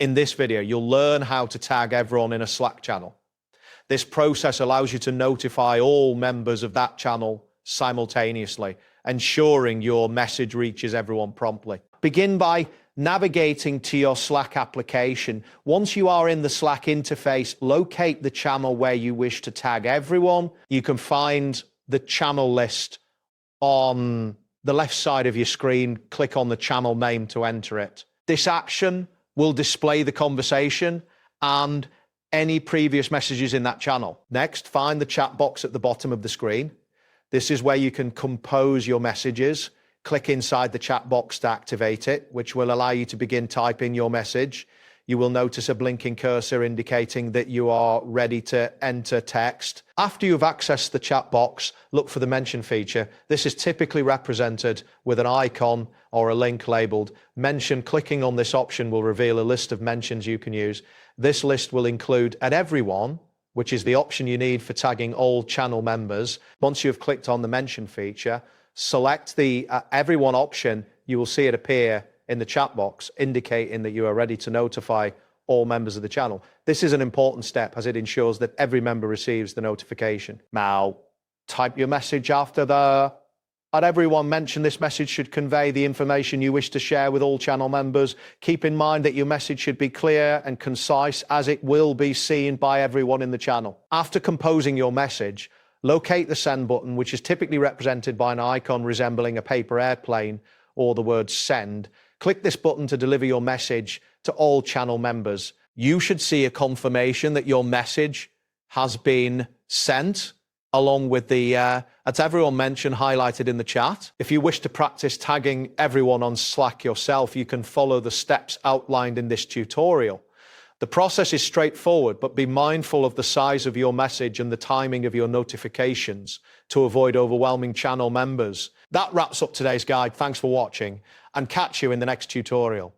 In this video, you'll learn how to tag everyone in a Slack channel. This process allows you to notify all members of that channel simultaneously, ensuring your message reaches everyone promptly. Begin by navigating to your Slack application. Once you are in the Slack interface, locate the channel where you wish to tag everyone. You can find the channel list on the left side of your screen. Click on the channel name to enter it. This action will display the conversation and any previous messages in that channel. Next, find the chat box at the bottom of the screen. This is where you can compose your messages. Click inside the chat box to activate it, which will allow you to begin typing your message. You will notice a blinking cursor indicating that you are ready to enter text. After you've accessed the chat box, look for the mention feature. This is typically represented with an icon or a link labeled mention. Clicking on this option will reveal a list of mentions you can use. This list will include at everyone, which is the option you need for tagging all channel members. Once you've clicked on the mention feature, select the everyone option. You will see it appear in the chat box, indicating that you are ready to notify all members of the channel. This is an important step as it ensures that every member receives the notification. Now, type your message after the at everyone mention. This message should convey the information you wish to share with all channel members. Keep in mind that your message should be clear and concise, as it will be seen by everyone in the channel. After composing your message, locate the send button, which is typically represented by an icon resembling a paper airplane or the word send. Click this button to deliver your message to all channel members. You should see a confirmation that your message has been sent, along with the at everyone mention highlighted in the chat. If you wish to practice tagging everyone on Slack yourself, you can follow the steps outlined in this tutorial. The process is straightforward, but be mindful of the size of your message and the timing of your notifications to avoid overwhelming channel members. That wraps up today's guide. Thanks for watching, and catch you in the next tutorial.